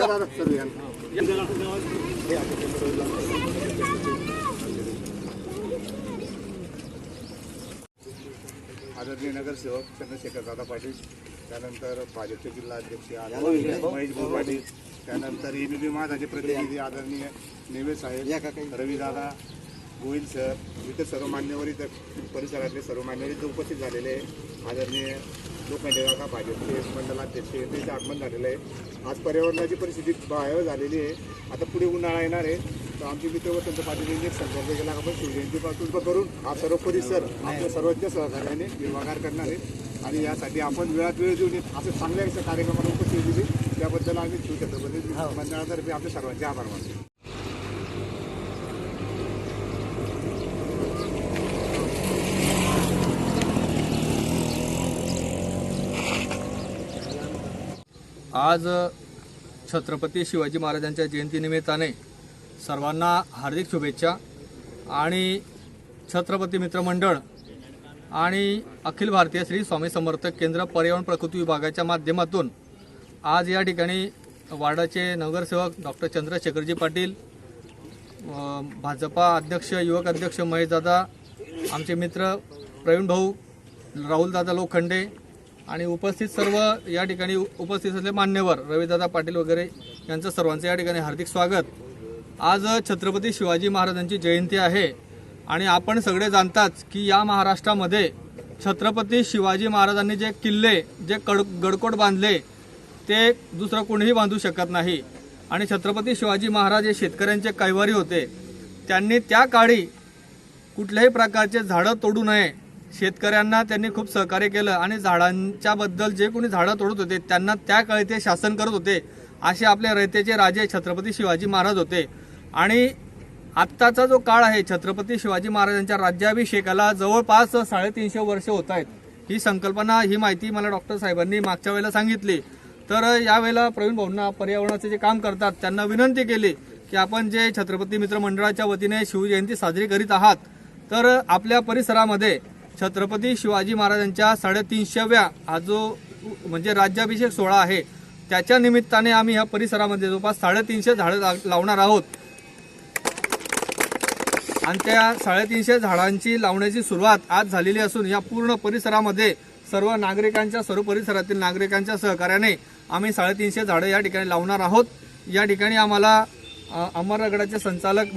आदरणीय नगरसेवक चंद्रशेखर दादा पाटील, त्यानंतर भाजपचे जिल्हाध्यक्ष महेश भाऊ पाटील, त्यानंतर एबीपी माझाचे प्रतिनिधी आदरणीय नेवे साहेब, रविदादा, गोविंद सर, इतर सर्व मान्यवर, इतर परिसरातले सर्व मान्यवर इथे उपस्थित झालेले आहे। आदरणीय लोखंडे काका भाजपचे मंडलाध्यक्ष त्यांचे आगमन झालेलं आहे। आज पर्यावरणाची परिस्थिती भयावह झालेली आहे। आता पुढे उन्हाळा येणार आहे, तर आमचे मित्र वसंत पाटील यांनी एक संकल्प केला आपण शिवजयंतीपासून करून हा सर्व परिसर आपल्या सर्वोच्च सहकार्याने हिरवागार करणार आहे आणि यासाठी आपण वेळात वेळ देऊन असं चांगल्या कार्यक्रमाला उपस्थिती दिली, त्याबद्दल आम्ही शिवछत्रपती मंडळातर्फे आपल्या सर्वांचे आभार मानतो। आज छत्रपती शिवाजी महाराजांच्या जयंतीनिमित्ताने सर्वांना हार्दिक शुभेच्छा आणि छत्रपती मित्रमंडळ आणि अखिल भारतीय श्री स्वामी समर्थ केंद्र पर्यावरण प्रकृती विभागाच्या माध्यमातून आज या ठिकाणी वार्डाचे नगरसेवक डॉक्टर चंद्रशेखरजी पाटील, भाजपा अध्यक्ष युवक अध्यक्ष महेशदादा, आमचे मित्र प्रवीण भाऊ, राहुलदादा लोखंडे आणि उपस्थित सर्व या ठिकाणी उपस्थित असलेले मान्यवर रविदादा पाटील वगैरे यांचं सर्वांचं या ठिकाणी हार्दिक स्वागत। आज छत्रपती शिवाजी महाराजांची जयंती आहे आणि आपण सगळे जाणताच की या महाराष्ट्रामध्ये छत्रपती शिवाजी महाराजांनी जे किल्ले जे गडकोट बांधले ते दुसरं कोणीही बांधू शकत नाही आणि छत्रपती शिवाजी महाराज हे शेतकऱ्यांचे कैवारी होते। त्यांनी त्या काळी कुठल्याही प्रकारचे झाडं तोडू नये, शेतकऱ्यांना त्यांनी खूप सहकार्य केलं आणि झाडांच्या बद्दल जे कोणी झाडं तोडत होते त्यांना त्या काळी ते शासन करत होते। असे आपले रयतेचे राजे छत्रपती शिवाजी महाराज होते आणि आत्ताचा जो काळ आहे छत्रपती शिवाजी महाराजांच्या राज्याभिषेकाला जवळपास 350 वर्ष होत आहेत। ही संकल्पना ही माहिती मला डॉक्टर साहेबांनी मागच्या वेळेला सांगितली, तर यावेळेला प्रवीण भाऊंना पर्यावरणाचे जे काम करतात त्यांना विनंती केली की आपण जे छत्रपती मित्र मंडळाच्या वतीने शिवजयंती साजरी करीत आहात तर आपल्या परिसरामध्ये छत्रपती शिवाजी महाराजांच्या 350व्या हा जो म्हणजे राज्याभिषेक सोहळा आहे त्याच्या निमित्ताने आम्ही ह्या परिसरामध्ये जवळपास 350 झाडं लावणार आहोत आणि त्या 350 झाडांची लावण्याची सुरुवात आज झालेली असून या पूर्ण परिसरामध्ये सर्व परिसरातील नागरिकांच्या सहकार्याने आम्ही 350 झाडं या ठिकाणी लावणार आहोत। या ठिकाणी आम्हाला अमरगडाचे संचालक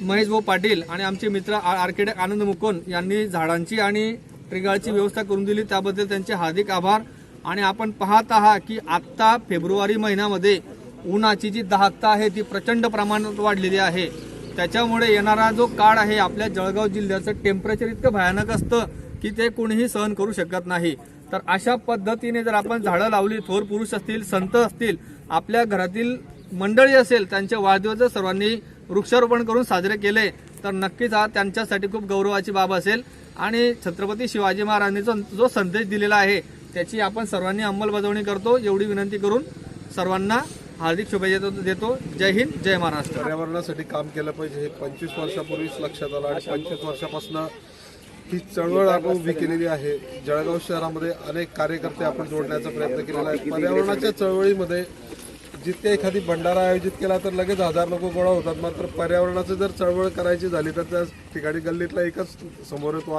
महेश भाऊ पाटील आणि आमचे मित्र आर्किटेक्ट आनंद मुकुंद यांनी झाडांची आणि ट्रिगाळची व्यवस्था करून दिली, त्याबद्दल त्यांचे हार्दिक आभार। आणि आपण पाहत आहात की आत्ता फेब्रुवारी महिन्यामध्ये उन्हाची जी दाहकता आहे ती प्रचंड प्रमाणात वाढलेली आहे। त्याच्यामुळे येणारा जो काळ आहे आपल्या जळगाव जिल्ह्याचं टेम्परेचर इतकं भयानक असतं की ते कोणीही सहन करू शकत नाही। तर अशा पद्धतीने जर आपण झाडं लावली, थोर पुरुष असतील, संत असतील, आपल्या घरातील मंडळी असेल, त्यांचे वाढदिवस सर्वांनी वृक्षारोपण करून साजरे केले तर नक्कीच हा त्यांच्यासाठी खूप गौरवाची बाब असेल आणि छत्रपती शिवाजी महाराजांनी जो संदेश दिलेला आहे त्याची आपण सर्वांनी अंमलबजावणी करतो एवढी विनंती करून सर्वांना हार्दिक शुभेच्छा देतो। जय हिंद, जय महाराष्ट्र। पर्यावरणासाठी काम केलं पाहिजे हे 25 वर्षापूर्वीच लक्षात आलं आणि 25 वर्षापासून ही चळवळ आपण उभी केलेली आहे। जळगाव शहरामध्ये अनेक कार्यकर्ते आपण जोडण्याचा प्रयत्न केलेला आहे। पर्यावरणाच्या चळवळीमध्ये जितके एखादी भंडारा आयोजित केला तर लगेच 1000 लोक गोळा होतात, मात्र पर्यावरणाचं जर चळवळ करायची झाली तर त्या ठिकाणी गल्लीतला एकच समोर येतो,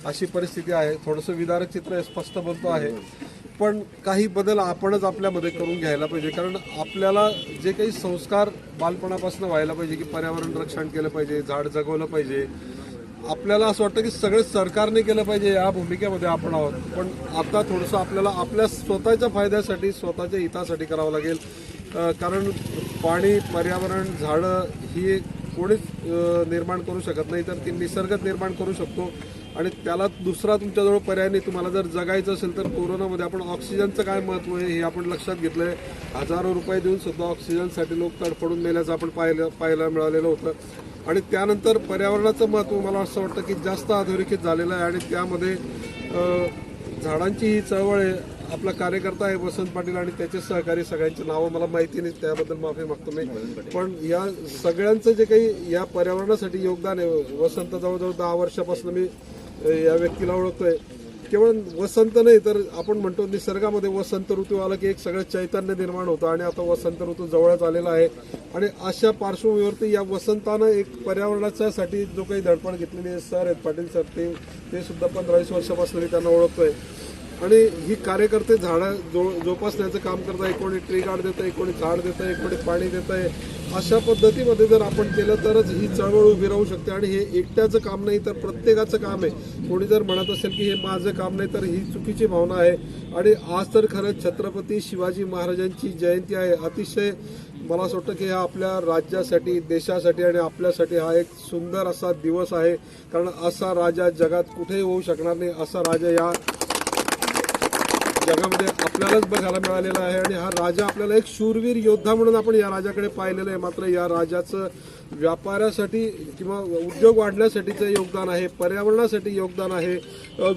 अशी परिस्थिती आहे। थोडंसं विदारक चित्र स्पष्ट बनतो आहे, पण काही बदल आपणच आपल्यामध्ये करून घ्यायला पाहिजे। कारण आपल्याला जे काही संस्कार बालपणापासून व्हायला पाहिजे की पर्यावरण रक्षण केलं पाहिजे, झाड जगवलं पाहिजे, आपल्याला असं वाटतं की सगळं सरकारने केलं पाहिजे या भूमिकेमध्ये आपण आहोत। पण आता थोडंसं आपल्याला आपल्या स्वतःच्या फायद्यासाठी स्वतःच्या हितासाठी करावं लागेल, कारण पाणी, पर्यावरण, झाडं ही कोणीच निर्माण करू शकत नाही, तर ती निसर्गच निर्माण करू शकतो आणि त्याला दुसरा तुमच्याजवळ पर्याय नाही। तुम्हाला जर जगायचं असेल तर कोरोनामध्ये आपण ऑक्सिजनचं काय महत्त्व आहे हे आपण लक्षात घेतलं आहे। हजारो रुपये देऊन सुद्धा ऑक्सिजनसाठी लोक तडफडून मेल्याचं आपण पाहायला मिळालेलं होतं आणि त्यानंतर पर्यावरणाचं महत्त्व मला असं वाटतं की जास्त अधोरेखित झालेलं आहे आणि त्यामध्ये झाडांची ही चळवळ आहे। आपला कार्यकर्ता आहे वसंत पाटील आणि त्याचे सहकारी, सगळ्यांची नावं मला माहिती नाही त्याबद्दल माफी मागतो मी, पण या सगळ्यांचं जे काही या पर्यावरणासाठी योगदान आहे, वसंत जवळजवळ 10 वर्षापासून मी या व्यक्तीला ओळखतोय, केवळ वसंत नाही तर आपण म्हणतो निसर्गामध्ये वसंत ऋतू आला की एक सगळं चैतन्य निर्माण होतं आणि आता वसंत ऋतू जवळच आलेला आहे आणि अशा पार्श्वभूमीवरती या वसंतानं एक पर्यावरणाच्यासाठी जो काही धडपड घेतलेली आहे सर आहेत पाटील सर ते सुद्धा 15-20 वर्षापासून मी त्यांना ओळखतोय आणि ही कार्यकर्ते झाडं जोपासण्याचं काम करत आहे. कोणी ट्री गार्ड देत आहे, कोणी झाड देत आहे, कोणी पाणी देत आहे. अशा पद्धतीमध्ये जर आपण केलं तरच ही चळवळ उभी राहू शकते आणि हे एकट्याचं काम नाही तर प्रत्येकाचं काम आहे. कोणी जर म्हणत असेल की हे माझं काम नाही तर ही चुकीची भावना आहे. आणि आज तर खरंच छत्रपती शिवाजी महाराजांची जयंती आहे. अतिशय मला असं वाटतं की हा आपल्या राज्यासाठी, देशासाठी आणि आपल्यासाठी हा एक सुंदर असा दिवस आहे. कारण असा राजा जगात कुठेही होऊ शकणार नाही. असा राजा या जगामध्ये आपल्यालाच बघायला मिळालेला आहे आणि हा राजा आपल्याला एक शूरवीर योद्धा म्हणून आपण या राजाकडे पाहिलेलं आहे. मात्र या राजाचं व्यापारासाठी किंवा उद्योग वाढण्यासाठीचं योगदान आहे, पर्यावरणासाठी योगदान आहे,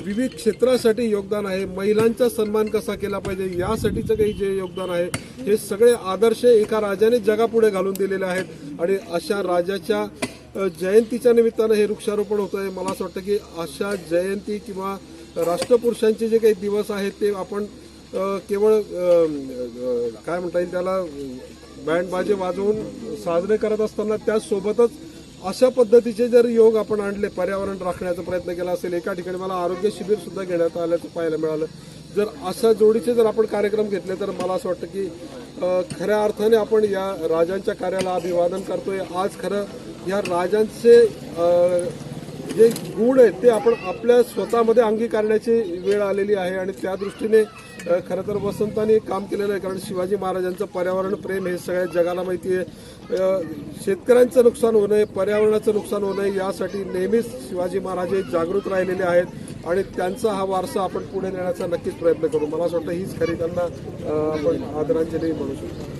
विविध क्षेत्रासाठी योगदान आहे, महिलांचा सन्मान कसा केला पाहिजे यासाठीचं काही जे योगदान आहे हे सगळे आदर्श एका राजाने जगापुढे घालून दिलेले आहेत. आणि अशा राजाच्या जयंतीच्या निमित्तानं हे वृक्षारोपण होतं आहे. मला असं वाटतं की अशा जयंती किंवा राष्ट्रपुरुषांचे जे काही दिवस आहेत ते आपण केवळ काय म्हणता येईल त्याला बँड बाजे वाजवून साजरे करत असताना त्यासोबतच अशा पद्धतीचे जर योग आपण आणले, पर्यावरण राखण्याचा प्रयत्न केला असेल. एका ठिकाणी मला आरोग्य शिबिर सुद्धा घेण्यात आल्याचं पाहायला मिळालं. जर अशा जोडीचे जर आपण कार्यक्रम घेतले तर मला असं वाटतं की खऱ्या अर्थाने आपण या राजांच्या कार्याला अभिवादन करतोय. आज खरं या राजांचे जे गुण आहेत ते आपण आपल्या स्वतःमध्ये अंगीकारण्याची वेळ आलेली आहे आणि त्या दृष्टीने खरं तर वसंतांनी काम केलेलं आहे. कारण शिवाजी महाराजांचं पर्यावरण प्रेम हे सगळ्या जगाला माहिती आहे. शेतकऱ्यांचं नुकसान होऊ नये, पर्यावरणाचं नुकसान होऊ नये यासाठी नेहमीच शिवाजी महाराज हे जागृत राहिलेले आहेत आणि त्यांचा हा वारसा आपण पुढे नेण्याचा नक्कीच प्रयत्न करू. मला असं वाटतं हीच खरी त्यांना आपण आदरांजली म्हणू शकतो.